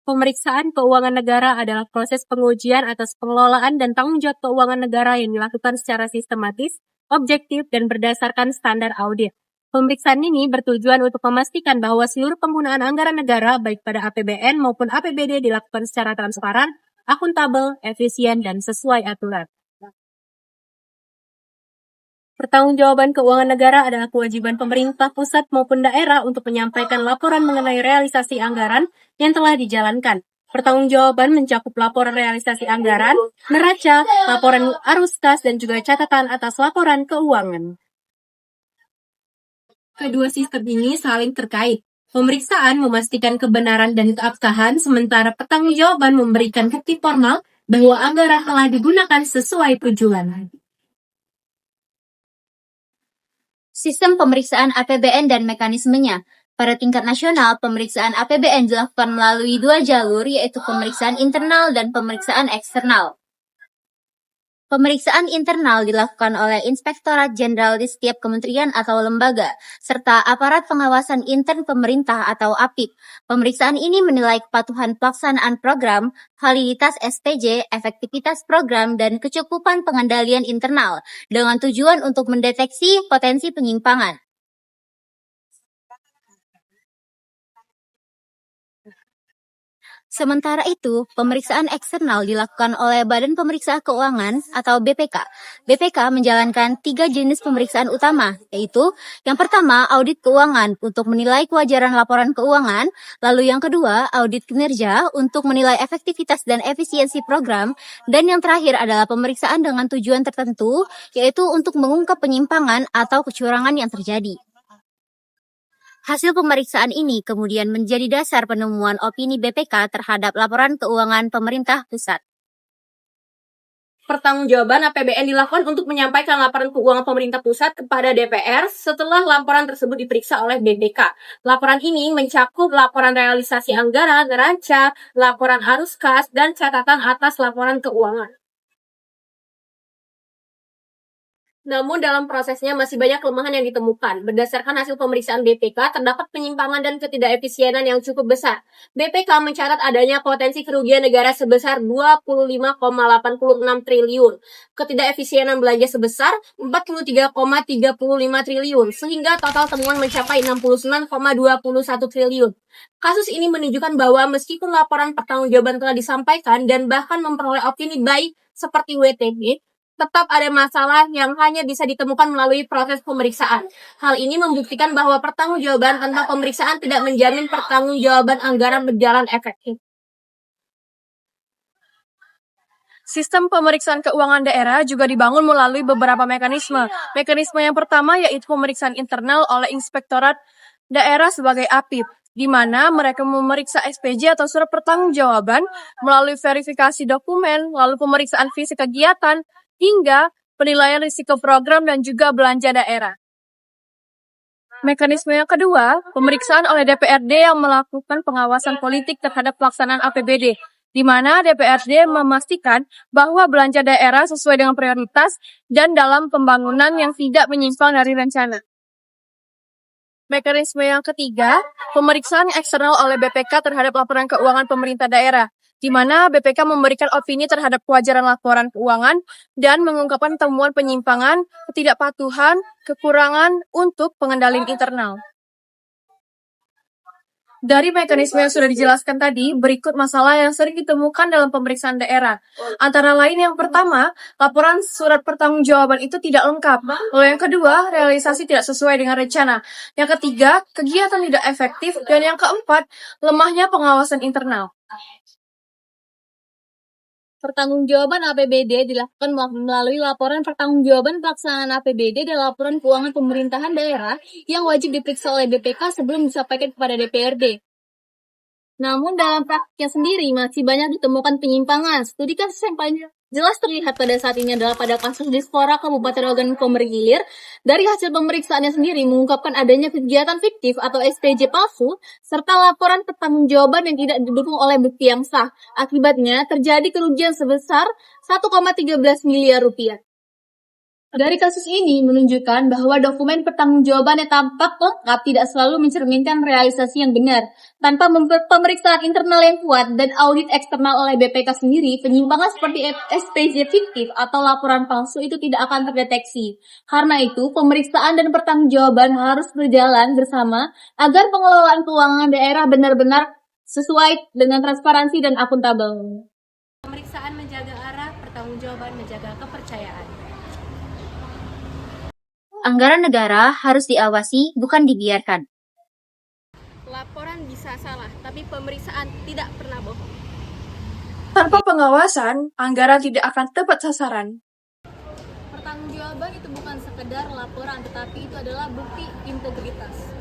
Pemeriksaan keuangan negara adalah proses pengujian atas pengelolaan dan tanggung jawab keuangan negara yang dilakukan secara sistematis, objektif, dan berdasarkan standar audit. Pemeriksaan ini bertujuan untuk memastikan bahwa seluruh penggunaan anggaran negara, baik pada APBN maupun APBD, dilakukan secara transparan, akuntabel, efisien, dan sesuai aturan. Pertanggungjawaban keuangan negara adalah kewajiban pemerintah pusat maupun daerah untuk menyampaikan laporan mengenai realisasi anggaran yang telah dijalankan. Pertanggungjawaban mencakup laporan realisasi anggaran, neraca, laporan arus kas, dan juga catatan atas laporan keuangan. Kedua sistem ini saling terkait. Pemeriksaan memastikan kebenaran dan keabsahan, sementara pertanggungjawaban memberikan bukti formal bahwa anggaran telah digunakan sesuai tujuan. Sistem pemeriksaan APBN dan mekanismenya. Pada tingkat nasional, pemeriksaan APBN dilakukan melalui dua jalur, yaitu pemeriksaan internal dan pemeriksaan eksternal. Pemeriksaan internal dilakukan oleh Inspektorat Jenderal di setiap kementerian atau lembaga, serta aparat pengawasan intern pemerintah atau APIP. Pemeriksaan ini menilai kepatuhan pelaksanaan program, validitas SPJ, efektivitas program, dan kecukupan pengendalian internal, dengan tujuan untuk mendeteksi potensi penyimpangan. Sementara itu, pemeriksaan eksternal dilakukan oleh Badan Pemeriksa Keuangan atau BPK. BPK menjalankan 3 jenis pemeriksaan utama, yaitu yang pertama, audit keuangan untuk menilai kewajaran laporan keuangan, lalu yang kedua, audit kinerja untuk menilai efektivitas dan efisiensi program, dan yang terakhir adalah pemeriksaan dengan tujuan tertentu, yaitu untuk mengungkap penyimpangan atau kecurangan yang terjadi. Hasil pemeriksaan ini kemudian menjadi dasar penemuan opini BPK terhadap laporan keuangan pemerintah pusat. Pertanggungjawaban APBN dilakukan untuk menyampaikan laporan keuangan pemerintah pusat kepada DPR setelah laporan tersebut diperiksa oleh BPK. Laporan ini mencakup laporan realisasi anggaran, neraca, laporan arus kas, dan catatan atas laporan keuangan. Namun dalam prosesnya masih banyak kelemahan yang ditemukan. Berdasarkan hasil pemeriksaan BPK, terdapat penyimpangan dan ketidakefisienan yang cukup besar. BPK mencatat adanya potensi kerugian negara sebesar 25,86 triliun, ketidakefisienan belanja sebesar 43,35 triliun, sehingga total temuan mencapai 69,21 triliun. Kasus ini menunjukkan bahwa meskipun laporan pertanggungjawaban telah disampaikan dan bahkan memperoleh opini baik seperti WTB, tetap ada masalah yang hanya bisa ditemukan melalui proses pemeriksaan. Hal ini membuktikan bahwa pertanggungjawaban tanpa pemeriksaan tidak menjamin pertanggungjawaban anggaran berjalan efektif. Sistem pemeriksaan keuangan daerah juga dibangun melalui beberapa mekanisme. Mekanisme yang pertama yaitu pemeriksaan internal oleh Inspektorat Daerah sebagai APIP, di mana mereka memeriksa SPJ atau surat pertanggungjawaban melalui verifikasi dokumen, lalu pemeriksaan fisik kegiatan, hingga penilaian risiko program dan juga belanja daerah. Mekanisme yang kedua, pemeriksaan oleh DPRD yang melakukan pengawasan politik terhadap pelaksanaan APBD, di mana DPRD memastikan bahwa belanja daerah sesuai dengan prioritas dan dalam pembangunan yang tidak menyimpang dari rencana. Mekanisme yang ketiga, pemeriksaan eksternal oleh BPK terhadap laporan keuangan pemerintah daerah, di mana BPK memberikan opini terhadap kewajaran laporan keuangan dan mengungkapkan temuan penyimpangan, ketidakpatuhan, kekurangan untuk pengendalian internal. Dari mekanisme yang sudah dijelaskan tadi, berikut masalah yang sering ditemukan dalam pemeriksaan daerah. Antara lain yang pertama, laporan surat pertanggungjawaban itu tidak lengkap. Lalu yang kedua, realisasi tidak sesuai dengan rencana. Yang ketiga, kegiatan tidak efektif. Dan yang keempat, lemahnya pengawasan internal. Pertanggungjawaban APBD dilakukan melalui laporan pertanggungjawaban pelaksanaan APBD dan laporan keuangan pemerintahan daerah yang wajib diperiksa oleh BPK sebelum disampaikan kepada DPRD. Namun dalam praktiknya sendiri masih banyak ditemukan penyimpangan. Studi kasus yang paling jelas terlihat pada saat ini adalah pada kasus Dispora Kabupaten Ogan Komering Ilir. Dari hasil pemeriksaannya sendiri mengungkapkan adanya kegiatan fiktif atau SPJ palsu serta laporan pertanggungjawaban yang tidak didukung oleh bukti yang sah. Akibatnya terjadi kerugian sebesar 1,13 miliar rupiah. Dari kasus ini menunjukkan bahwa dokumen pertanggungjawaban yang tampak lengkap tidak selalu mencerminkan realisasi yang benar. Tanpa pemeriksaan internal yang kuat dan audit eksternal oleh BPK sendiri, penyimpangan seperti SPJ fiktif atau laporan palsu itu tidak akan terdeteksi. Karena itu, pemeriksaan dan pertanggungjawaban harus berjalan bersama agar pengelolaan keuangan daerah benar-benar sesuai dengan transparansi dan akuntabel. Pemeriksaan menjaga arah, pertanggungjawaban menjaga kepercayaan. Anggaran negara harus diawasi, bukan dibiarkan. Laporan bisa salah, tapi pemeriksaan tidak pernah bohong. Tanpa pengawasan, anggaran tidak akan tepat sasaran. Pertanggungjawaban itu bukan sekedar laporan, tetapi itu adalah bukti integritas.